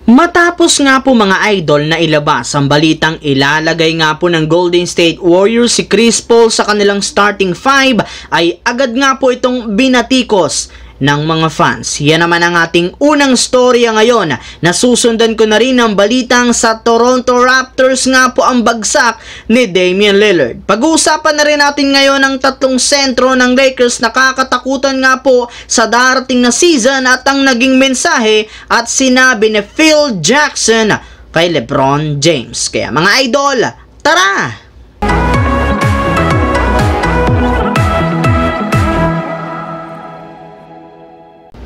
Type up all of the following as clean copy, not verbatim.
Matapos nga po mga idol na ilabas ang balitang ilalagay nga po ng Golden State Warriors si Chris Paul sa kanilang starting 5 ay agad nga po itong binatikos ng mga fans. Yan naman ang ating unang storya ngayon. Nasusundan ko na rin ang balitang sa Toronto Raptors nga po ang bagsak ni Damian Lillard. Pag-uusapan na rin natin ngayon ang tatlong sentro ng Lakers na kakatakutan nga po sa darating na season at ang naging mensahe at sinabi ni Phil Jackson kay LeBron James. Kaya mga idol, tara!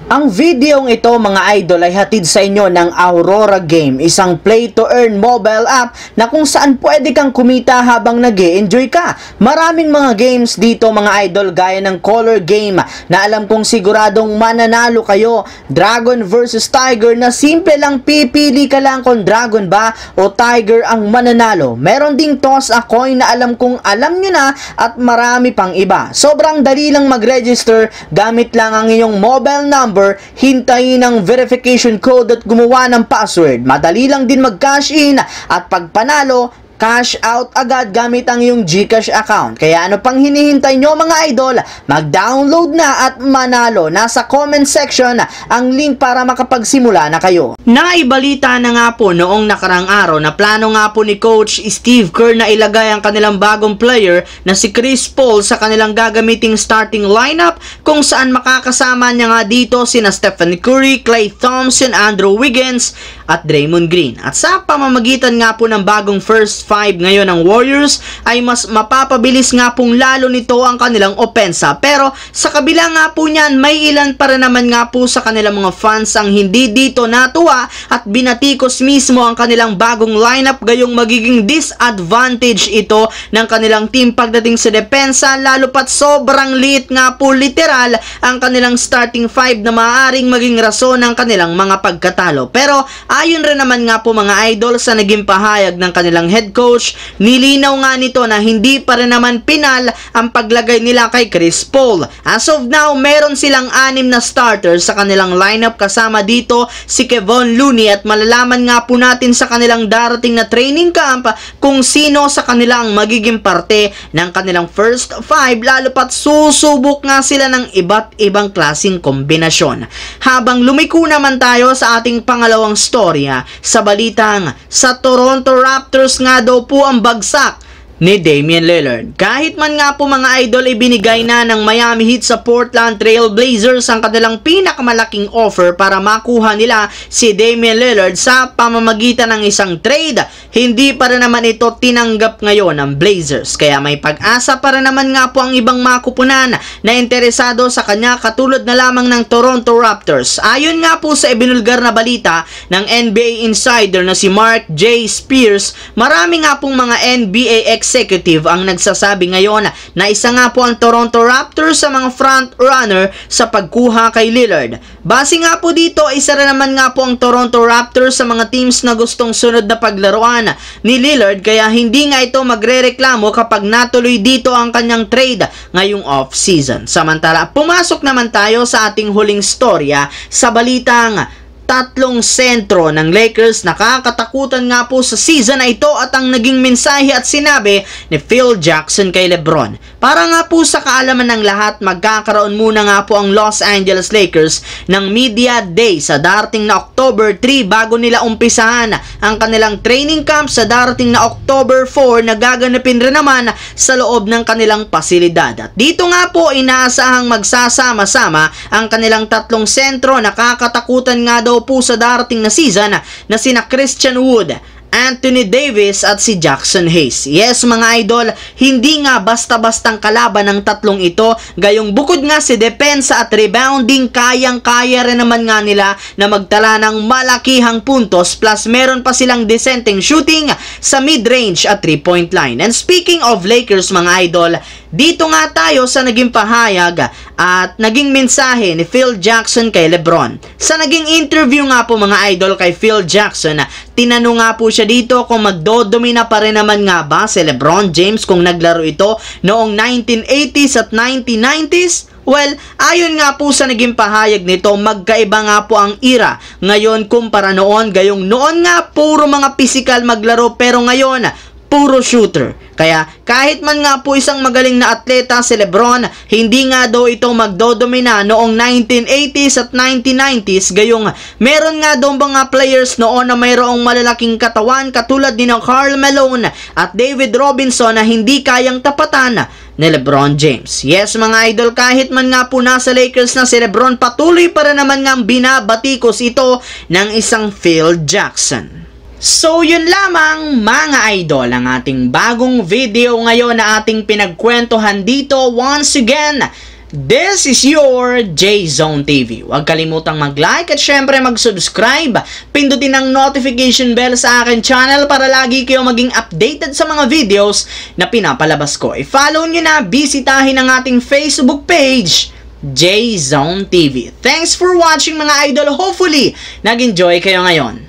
Ang videong ito mga idol ay hatid sa inyo ng Aurora Game, isang play-to-earn mobile app na kung saan pwede kang kumita habang nag-e-enjoy ka. Maraming mga games dito mga idol gaya ng Color Game na alam kong siguradong mananalo kayo. Dragon versus Tiger na simple lang pipili ka lang kung Dragon ba o Tiger ang mananalo. Meron ding Toss a Coin na alam kong alam nyo na at marami pang iba. Sobrang dali lang mag-register gamit lang ang iyong mobile number, hintayin ang verification code at gumawa ng password. Madali lang din mag-cash in at pag panalo, cash out agad gamit ang iyong GCash account. Kaya ano pang hinihintay nyo mga idol? Mag-download na at manalo. Nasa comment section ang link para makapagsimula na kayo. Naibalita na nga po noong nakarang araw na plano nga po ni Coach Steve Kerr na ilagay ang kanilang bagong player na si Chris Paul sa kanilang gagamiting starting lineup kung saan makakasama niya nga dito sina Stephen Curry, Klay Thompson, Andrew Wiggins at Draymond Green. At sa pamamagitan nga po ng bagong first 5 ngayon ng Warriors ay mas mapapabilis nga pong lalo nito ang kanilang opensa. Pero sa kabila nga po niyan, may ilan pa rin naman nga po sa kanilang mga fans ang hindi dito natuwa at binatikos mismo ang kanilang bagong lineup gayong magiging disadvantage ito ng kanilang team pagdating sa depensa, lalo pat sobrang liit nga po literal ang kanilang starting 5 na maaaring maging rason ng kanilang mga pagkatalo. Pero ayon rin naman nga po mga idol sa naging pahayag ng kanilang head coach, nilinaw nga nito na hindi pa rin naman pinal ang paglagay nila kay Chris Paul. As of now, meron silang 6 na starters sa kanilang lineup kasama dito si Kevon Looney at malalaman nga po natin sa kanilang darating na training camp kung sino sa kanilang magiging parte ng kanilang first 5 lalo pat susubok nga sila ng iba't ibang klaseng kombinasyon. Habang lumiko naman tayo sa ating pangalawang storya sa balitang sa Toronto Raptors nga daw po ang bagsak ni Damian Lillard. Kahit man nga po mga idol ibinigay na ng Miami Heat sa Portland Trail Blazers ang kanilang pinakamalaking offer para makuha nila si Damian Lillard sa pamamagitan ng isang trade, hindi pa rin naman ito tinanggap ngayon ng Blazers. Kaya may pag-asa pa rin naman nga po ang ibang makupunan na interesado sa kanya katulad na lamang ng Toronto Raptors. Ayon nga po sa ibinulgar na balita ng NBA insider na si Mark J. Spears, marami nga pong mga NBA executive ang nagsasabi ngayon na isa nga po ang Toronto Raptors sa mga front runner sa pagkuha kay Lillard. Base nga po dito, isa rin naman nga po ang Toronto Raptors sa mga teams na gustong sunod na paglaruan ni Lillard, kaya hindi nga ito magrereklamo kapag natuloy dito ang kanyang trade ngayong off-season. Samantala, pumasok naman tayo sa ating huling storya sa balitang tatlong sentro ng Lakers nakakatakutan nga po sa season na ito at ang naging mensahe at sinabi ni Phil Jackson kay LeBron. Para nga po sa kaalaman ng lahat, magkakaroon muna nga po ang Los Angeles Lakers ng Media Day sa darating na October 3 bago nila umpisahan ang kanilang training camp sa darating na October 4 na gaganapin rin naman sa loob ng kanilang pasilidad. At dito nga po inaasahang magsasama-sama ang kanilang tatlong sentro na kakatakutan nga daw po sa darating na season na sina Christian Wood, Anthony Davis at si Jackson Hayes. Yes mga idol, hindi nga basta-bastang kalaban ng tatlong ito, gayong bukod nga si depensa at rebounding, kayang-kaya rin naman nga nila na magtala ng malakihang puntos plus meron pa silang decenteng shooting sa mid-range at 3-point line. And speaking of Lakers mga idol, dito nga tayo sa naging pahayag at naging mensahe ni Phil Jackson kay LeBron. Sa naging interview nga po mga idol kay Phil Jackson, tinanong nga po siya dito kung magdodomina pa rin naman nga ba si LeBron James kung naglaro ito noong 1980s at 1990s. Well, ayon nga po sa naging pahayag nito, magkaiba nga po ang era ngayon kumpara noon. Gayong noon nga puro mga physical maglaro, pero ngayon puro shooter. Kaya kahit man nga po isang magaling na atleta si Lebron, hindi nga daw ito magdodomina noong 1980s at 1990s. Gayong meron nga daw mga players noon na mayroong malalaking katawan katulad ni Karl Malone at David Robinson na hindi kayang tapatan ni LeBron James. Yes mga idol, kahit man nga po nasa Lakers na si Lebron, patuloy pa rin naman nga binabatikos ito ng isang Phil Jackson. So yun lamang mga idol ang ating bagong video ngayon na ating pinagkwentuhan dito. Once again, this is your J-Zone TV. Huwag kalimutang mag-like at syempre mag-subscribe. Pindutin ang notification bell sa akin channel para lagi kayo maging updated sa mga videos na pinapalabas ko. I-follow nyo na, bisitahin ang ating Facebook page, J-Zone TV. Thanks for watching mga idol. Hopefully, nag-enjoy kayo ngayon.